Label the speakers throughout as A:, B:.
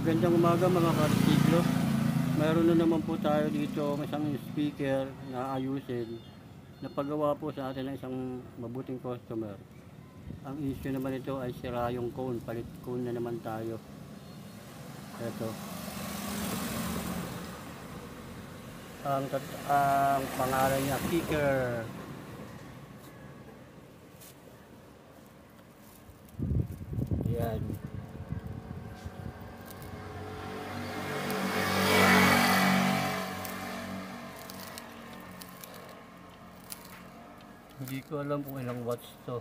A: Magandang umaga mga karsiklo. Mayroon na naman po tayo dito isang speaker na ayusin. Napagawa po sa atin ng isang mabuting customer. Ang issue naman ito ay sira yung cone. Palit cone na naman tayo. Ito. Ang pangalan niya, Kicker. Yan. Hindi ko alam kung ilang watts to.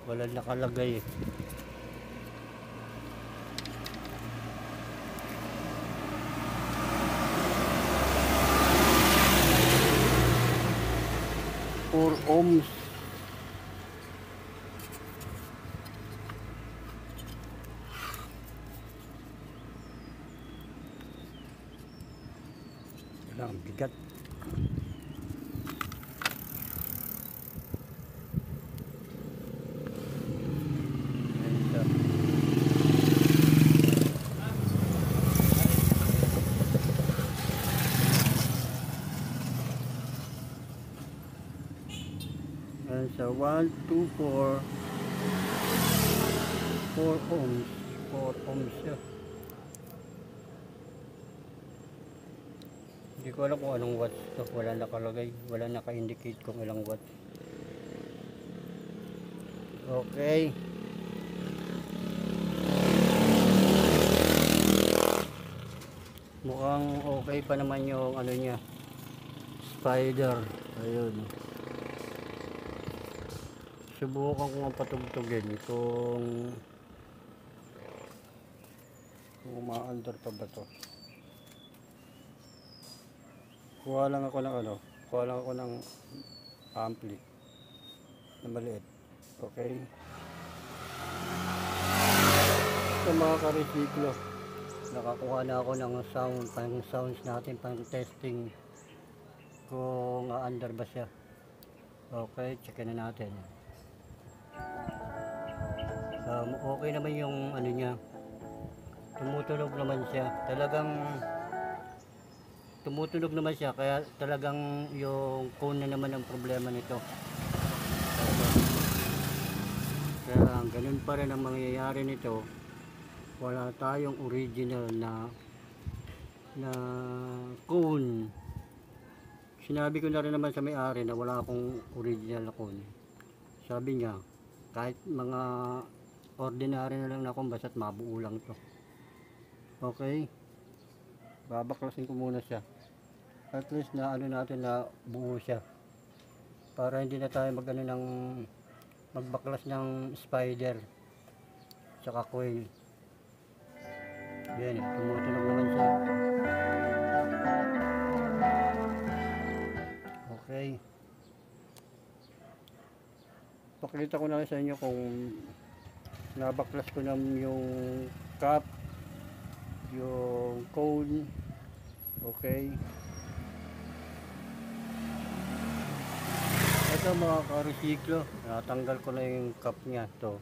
A: Wala nakalagay eh. Four ohms. Ang bigat. And so 1, 2, 4 ohms. 4 ohms siya. Hindi ko alam kung anong watts to. Wala nakalagay. Wala naka-indicate kung ilang watts. Okay. Mukhang okay pa naman yung ano niya. Spider. Ayun. Subukan ko nga patugtugin kung ma-under pa ba to. Kuha lang ako ng ampli na maliit. Okay. So mga ka-resiklo, nakakuha na ako ng sounds natin, pang testing kung under ba siya. Okay, check na natin. Okay naman yung ano niya, tumutunog naman siya, tumutunog naman siya, kaya talagang yung cone na naman ang problema nito. Kaya ganun pa rin ang mangyayari nito. Wala tayong original na cone. Sinabi ko na rin naman sa may-ari na wala akong original na cone. Sabi niya kahit mga ordinary na lang na kung basta't mabuo lang to. Okay, babaklasin ko muna siya, at least na ano natin na buo siya, para hindi na tayo magbaklas ng spider tsaka coil. Yan, tumutunog naman siya. Okay, pakita ko na sa inyo kung nabaklas ko na yung cap, yung cone. Okay, ito mga ka-resiklo, natanggal ko na yung cap nya to.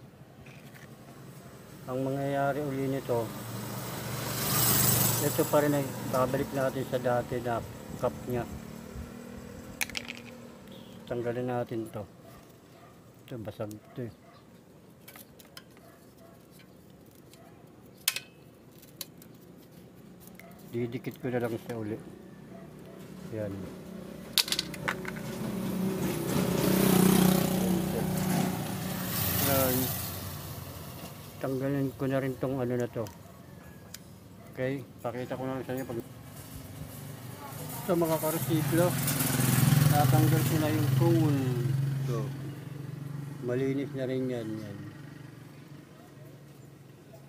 A: Ang mangyayari uli nito, ito pa rin ay babalik natin sa dati na cap nya. Tanggalin natin to. Ito basag to eh. Didikit ko na lang siya uli. Yan. Yan. Tanggalin ko na rin tong ano na to. Okay, pakita ko na lang sa inyo pag ito mga ka-resiklo, natanggal ko na yung cone. So, malinis na rin yan.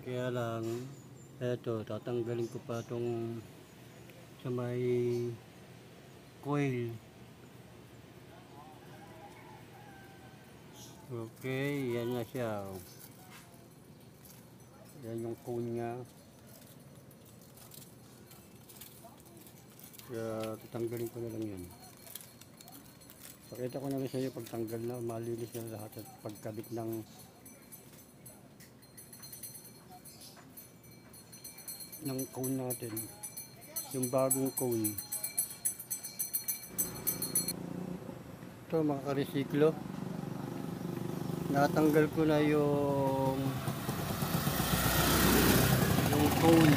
A: Kaya lang eto, tatanggalin ko pa itong sa may coil. Okay, yan na siya. Yan yung cone nya. Kaya tatanggalin ko na lang yan. Pakita ko na rin sa iyo pagtanggal na, malinis na lahat at pagkabit ng ng cone natin. Yung bagong cone. Ito mga karesiklo. Natanggal ko na yung cone.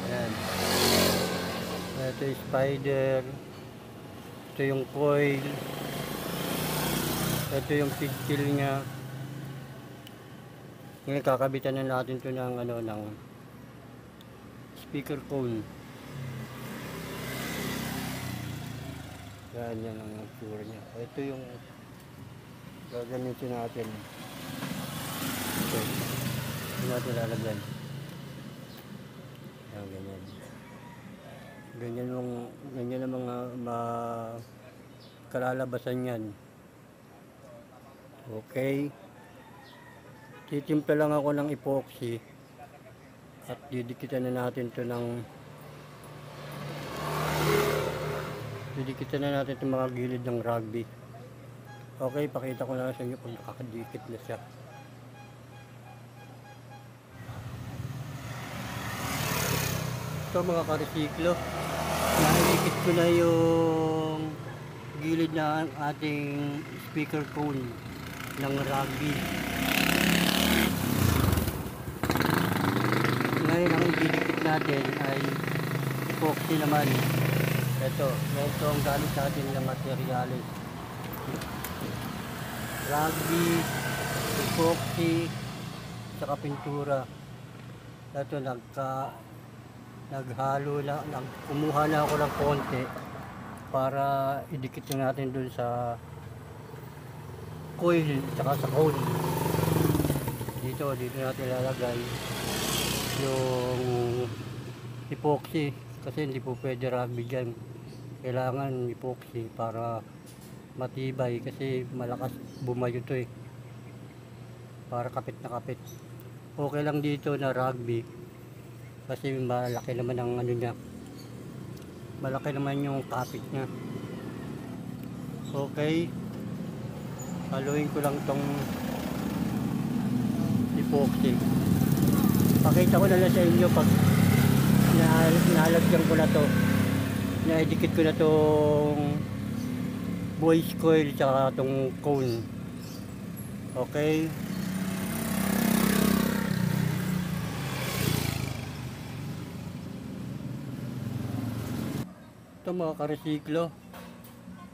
A: Ayan. Ito yung spider. Ito yung coil. Ito yung pigtail niya. Ngayon kakabitan na natin ito ng ng speaker cone. Yan ang tsura niya. Ito yung gagamitin natin. Ito natin lalagyan. Yan, ganyan. Ganyan ang mga kalalabasan yan. Okay. Titimpla lang ako ng epoxy at didikitan na natin ito mga gilid ng rugby. Okay, pakita ko na sa inyo kung nakakadikit na siya. Ito mga karesiklo, naidikit ko na yung gilid ng ating speaker cone ng rugby. Ngayon ang ididikit natin ay epoxy naman. Ito ang gamit natin ng materials. Rugby, epoxy, saka pintura. Ito naghalo na, kumuha na ako ng konti para idikit na natin dun sa coil saka sa cone. Dito natin lalagay yung epoxy kasi hindi po pwede rugby dyan. Kailangan epoxy para matibay kasi malakas bumayo to para kapit na kapit. Okay lang dito na rugby kasi malaki naman ang niya, malaki naman yung kapit niya. Okay, haluin ko lang tong epoxy. Pakita ko na lang sa inyo pag nalagyan ko na to, naidikit ko na tong voice coil tsaka tong cone. Okay, ito mga karesiklo,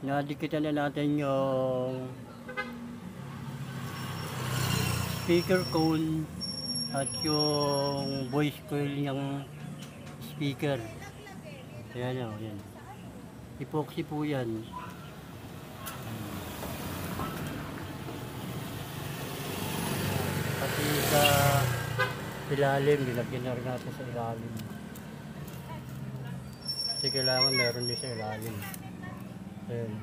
A: nadikitan na natin yung speaker cone at yung voice coil ng speaker. Ayan o, yan. Epoxy po yan. Pati sa ilalim, nilagyan na rin natin sa ilalim. Kasi kailangan meron din sa ilalim. Ayan.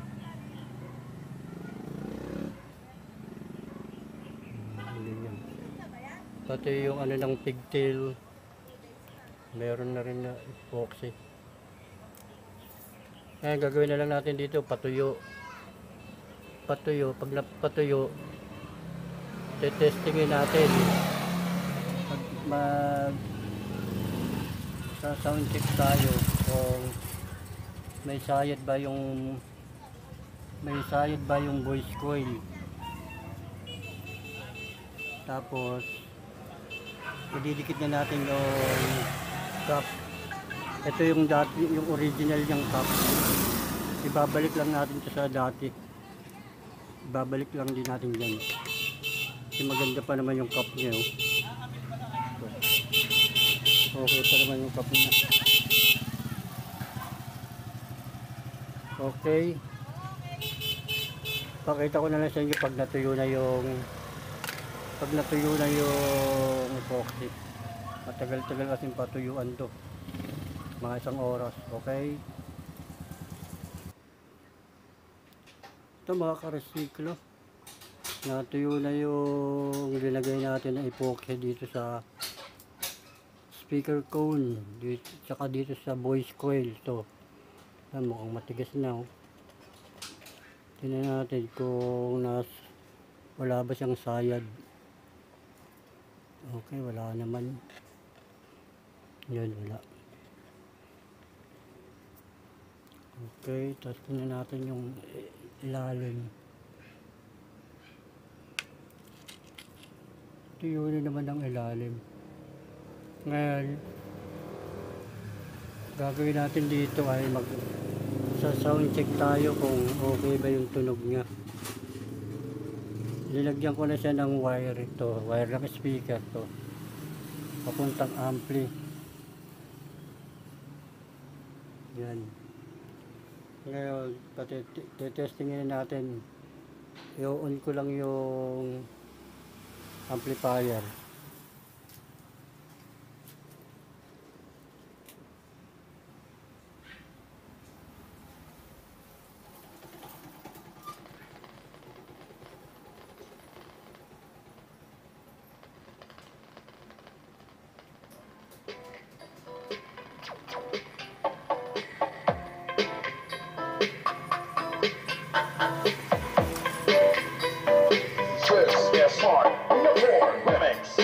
A: Pati yung ng pigtail, meron na rin na epoxy. Ayan, gagawin na lang natin dito, patuyo. Pag napatuyo, testingin natin. Sa sound check tayo kung may sayad ba yung voice coil. Tapos ididikit na natin yung cap. Ito yung original niyang cap. Ibabalik lang natin ito sa dati. Ibabalik lang din natin yan. Kasi maganda pa naman yung cap niya. Okay pa naman yung cap niya. Okay. Pakita ko na lang sa inyo pag natuyo na yung epoxy. Matagal-tagal kasing patuyuan to. Mga 1 oras. Okay. Ito mga karesiklo, natuyo na yung linagay natin na epoxy dito sa speaker cone, tsaka dito sa voice coil. Ito mukhang matigas na. Tingnan natin kung wala ba siyang sayad. Okay, wala naman. Yun, wala. Okay, tapos tingnan natin yung ilalim. Ito yun naman ang ilalim. Ngayon, gagawin natin dito ay sa sound check tayo kung okay ba yung tunog niya. Nilagyan ko na siya ng wire ito, wire ng speaker to. Papuntang ampli. Yan. Ngayon, testingin natin. I-on ko lang yung amplifier.
B: Smart Uniform Remix.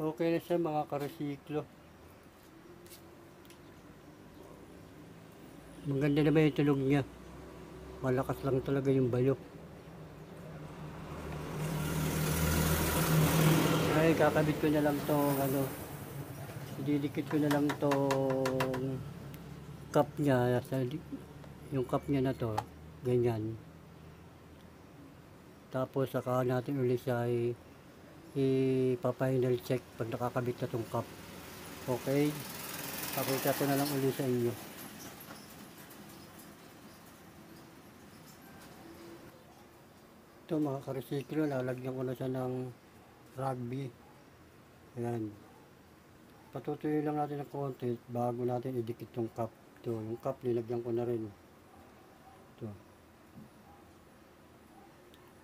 A: Okay na siya mga karesiklo. Maganda naman yung tunog niya. Malakas lang talaga yung bayo. Ay, kakabit ko na lang tong didikit ko na lang tong cup niya. Yung cup niya na to, ganyan. Tapos saka natin ulit siya ipa-final check pag nakakabit na tong cup. Okay, pakita ko na lang ulit sa inyo. Ito mga karesiklo, lalagyan ko na siya ng rugby. Ayan, patutuloy lang natin ng konti bago natin idikit yung cup. Ito, yung cup nilagyan ko na rin. Ito,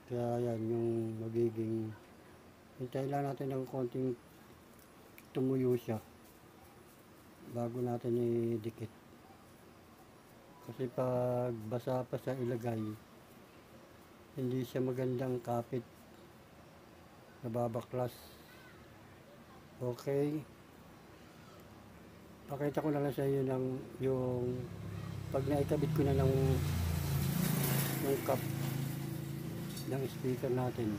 A: kaya yan yung magiging, hintayin lang natin ng konting tumuyo siya bago natin idikit, kasi pag basa pa sa ilagay hindi siya magandang kapit, nababaklas. Okay, pakita ko lang sa iyo yung pag naikabit ko na ng cup ng speaker natin.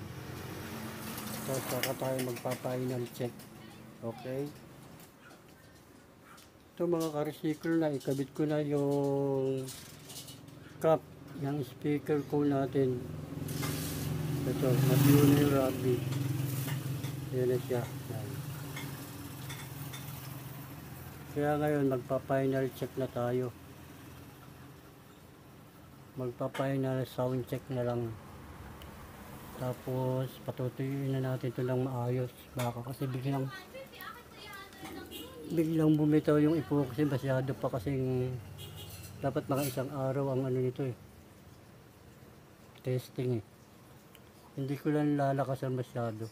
A: Tapos saka tayo magpa-final check. Okay, ito mga karesiklo, na ikabit ko na yung cup ng speaker ko natin. Ito, matiyo na yung rugby. Yan na siya. Yan. Kaya ngayon magpa-final check na tayo. Magpa-final sound check na lang. Tapos patutuyuin na natin ito lang maayos. Baka kasi biglang bumitaw yung epoxy, masyado pa kasing dapat mga isang araw ang nito testing hindi ko lang lalakasan masyado.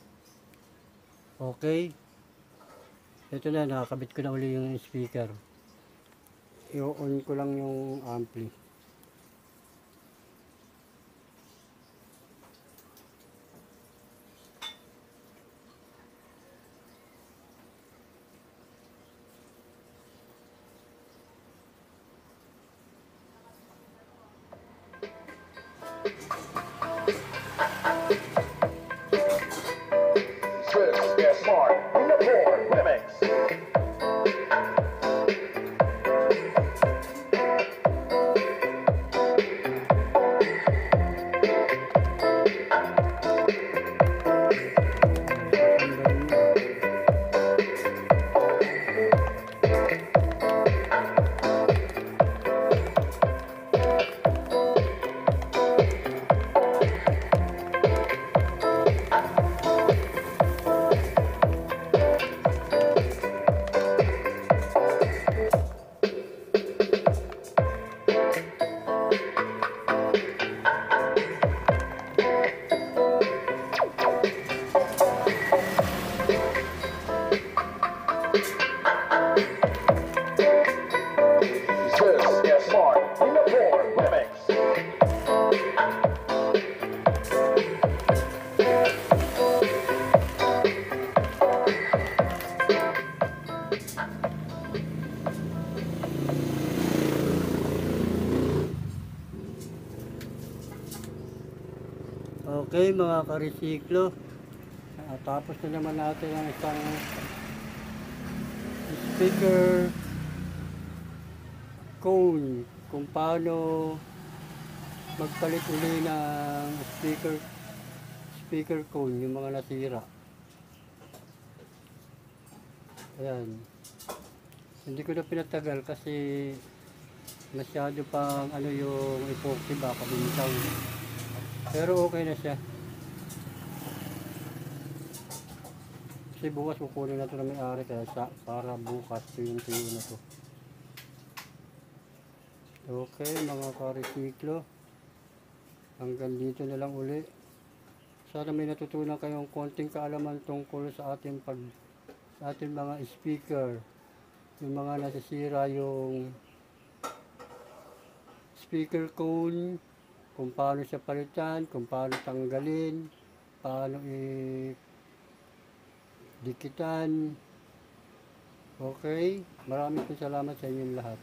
A: Okay, ito na, nakakabit ko na uli yung speaker. I-on ko lang yung ampli.
B: This is Mark Singapore Remix.
A: Ang galing.
B: This is Mark Singapore Remix.
A: Okay mga ka-resiklo, tapos na naman natin ang isang speaker cone kung paano magpalit uli ng speaker cone yung mga nasira. Ayan, hindi ko na pinatagal kasi masyado pang ano yung epoxy baka bintang, pero okay na siya. Kasi bukas kukunin na ito na may-ari kaya para bukas yung tuyo na to. Okay mga ka-resiklo, hanggang dito na lang uli. Sana may natutunan kayong konting kaalaman tungkol sa ating mga speaker, yung mga nasisira yung speaker cone, kung paano siya palitan, kung paano tanggalin, paano dikitan. Okay, maraming salamat sa inyong lahat.